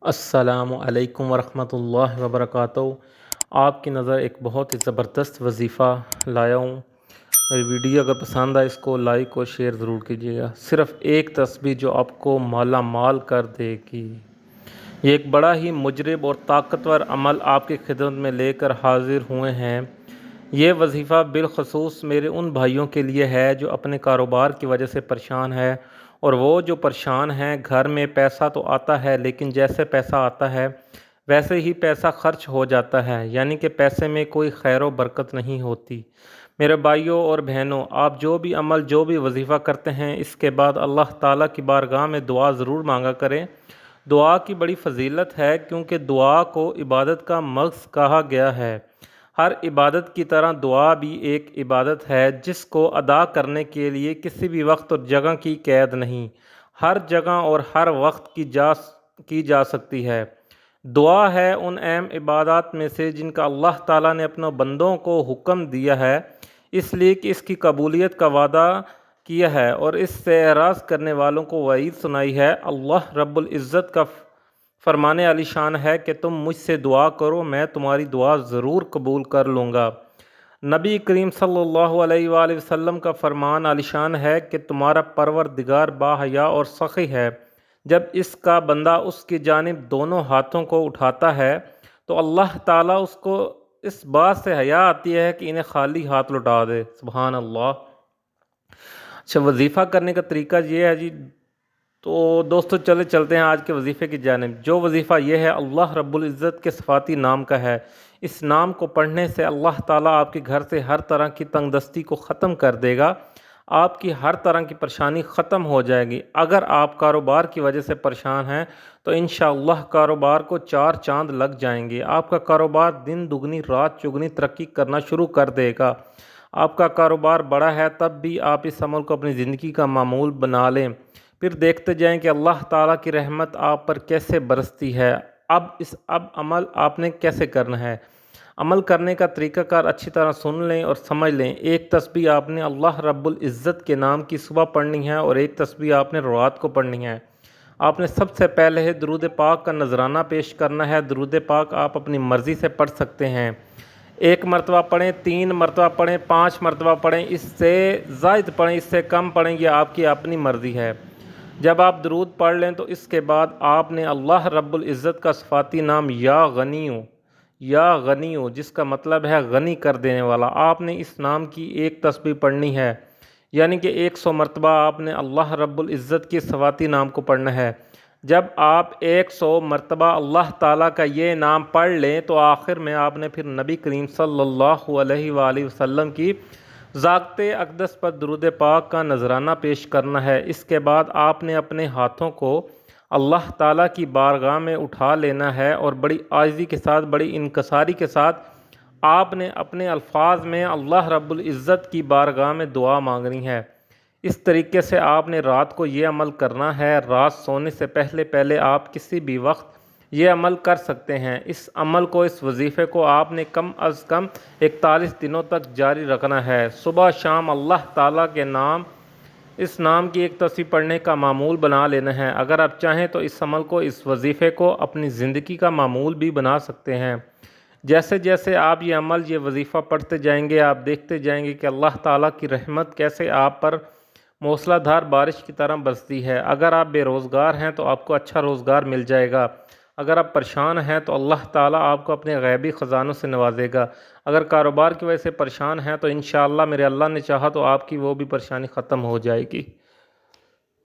السلام علیکم ورحمۃ اللہ وبرکاتہ۔ آپ کی نظر ایک بہت ہی زبردست وظیفہ لایا ہوں۔ میری ویڈیو اگر پسند آئے اس کو لائک اور شیئر ضرور کیجیے گا۔ صرف ایک تسبیح جو آپ کو مالا مال کر دے گی۔ یہ ایک بڑا ہی مجرب اور طاقتور عمل آپ کی خدمت میں لے کر حاضر ہوئے ہیں۔ یہ وظیفہ بالخصوص میرے ان بھائیوں کے لیے ہے جو اپنے کاروبار کی وجہ سے پریشان ہے، اور وہ جو پریشان ہیں گھر میں پیسہ تو آتا ہے لیکن جیسے پیسہ آتا ہے ویسے ہی پیسہ خرچ ہو جاتا ہے، یعنی کہ پیسے میں کوئی خیر و برکت نہیں ہوتی۔ میرے بھائیوں اور بہنوں، آپ جو بھی عمل جو بھی وظیفہ کرتے ہیں اس کے بعد اللہ تعالیٰ کی بارگاہ میں دعا ضرور مانگا کریں۔ دعا کی بڑی فضیلت ہے کیونکہ دعا کو عبادت کا مغز کہا گیا ہے۔ ہر عبادت کی طرح دعا بھی ایک عبادت ہے جس کو ادا کرنے کے لیے کسی بھی وقت اور جگہ کی قید نہیں، ہر جگہ اور ہر وقت کی جا سکتی ہے۔ دعا ہے ان اہم عبادات میں سے جن کا اللہ تعالیٰ نے اپنے بندوں کو حکم دیا ہے، اس لیے کہ اس کی قبولیت کا وعدہ کیا ہے اور اس سے اعراض کرنے والوں کو وعید سنائی ہے۔ اللہ رب العزت کا فرمان عالی شان ہے کہ تم مجھ سے دعا کرو، میں تمہاری دعا ضرور قبول کر لوں گا۔ نبی کریم صلی اللہ علیہ وآلہ وسلم کا فرمان عالی شان ہے کہ تمہارا پروردگار باحیا اور سخی ہے۔ جب اس کا بندہ اس کی جانب دونوں ہاتھوں کو اٹھاتا ہے تو اللہ تعالیٰ اس کو اس بات سے حیا آتی ہے کہ انہیں خالی ہاتھ لوٹا دے۔ سبحان اللہ۔ اچھا، وظیفہ کرنے کا طریقہ یہ ہے جی۔ تو دوستو چلتے ہیں آج کے وظیفے کی جانب۔ جو وظیفہ یہ ہے اللہ رب العزت کے صفاتی نام کا ہے۔ اس نام کو پڑھنے سے اللہ تعالیٰ آپ کے گھر سے ہر طرح کی تنگ دستی کو ختم کر دے گا، آپ کی ہر طرح کی پریشانی ختم ہو جائے گی۔ اگر آپ کاروبار کی وجہ سے پریشان ہیں تو انشاءاللہ کاروبار کو 4 چاند لگ جائیں گے۔ آپ کا کاروبار دن دگنی رات چگنی ترقی کرنا شروع کر دے گا۔ آپ کا کاروبار بڑا ہے تب بھی آپ اس عمل کو اپنی زندگی کا معمول بنا لیں، پھر دیکھتے جائیں کہ اللہ تعالیٰ کی رحمت آپ پر کیسے برستی ہے۔ اب عمل آپ نے کیسے کرنا ہے؟ عمل کرنے کا طریقہ کار اچھی طرح سن لیں اور سمجھ لیں۔ ایک تسبیح آپ نے اللہ رب العزت کے نام کی صبح پڑھنی ہے اور ایک تسبیح آپ نے رات کو پڑھنی ہے۔ آپ نے سب سے پہلے درود پاک کا نذرانہ پیش کرنا ہے۔ درود پاک آپ اپنی مرضی سے پڑھ سکتے ہیں، 1 مرتبہ پڑھیں، 3 مرتبہ پڑھیں، 5 مرتبہ پڑھیں، اس سے زائد پڑھیں، اس سے کم پڑھیں، یہ آپ کی اپنی مرضی ہے۔ جب آپ درود پڑھ لیں تو اس کے بعد آپ نے اللہ رب العزت کا صفاتی نام یا غنیو جس کا مطلب ہے غنی کر دینے والا، آپ نے اس نام کی ایک تسبیح پڑھنی ہے، یعنی کہ 100 مرتبہ آپ نے اللہ رب العزت کے صفاتی نام کو پڑھنا ہے۔ جب آپ 100 مرتبہ اللہ تعالیٰ کا یہ نام پڑھ لیں تو آخر میں آپ نے پھر نبی کریم صلی اللہ علیہ وآلہ وسلم کی ذات اقدس پر درود پاک کا نذرانہ پیش کرنا ہے۔ اس کے بعد آپ نے اپنے ہاتھوں کو اللہ تعالیٰ کی بارگاہ میں اٹھا لینا ہے اور بڑی عاجزی کے ساتھ، بڑی انکساری کے ساتھ آپ نے اپنے الفاظ میں اللہ رب العزت کی بارگاہ میں دعا مانگنی ہے۔ اس طریقے سے آپ نے رات کو یہ عمل کرنا ہے۔ رات سونے سے پہلے آپ کسی بھی وقت یہ عمل کر سکتے ہیں۔ اس عمل کو، اس وظیفے کو آپ نے کم از کم 41 دنوں تک جاری رکھنا ہے۔ صبح شام اللہ تعالیٰ کے نام، اس نام کی ایک تسبیح پڑھنے کا معمول بنا لینا ہے۔ اگر آپ چاہیں تو اس عمل کو، اس وظیفے کو اپنی زندگی کا معمول بھی بنا سکتے ہیں۔ جیسے جیسے آپ یہ عمل، یہ وظیفہ پڑھتے جائیں گے، آپ دیکھتے جائیں گے کہ اللہ تعالیٰ کی رحمت کیسے آپ پر موسلا دھار بارش کی طرح برستی ہے۔ اگر آپ بے روزگار ہیں تو آپ کو اچھا روزگار مل جائے گا۔ اگر آپ پریشان ہیں تو اللہ تعالیٰ آپ کو اپنے غیبی خزانوں سے نوازے گا۔ اگر کاروبار کی وجہ سے پریشان ہیں تو انشاءاللہ میرے اللہ نے چاہا تو آپ کی وہ بھی پریشانی ختم ہو جائے گی۔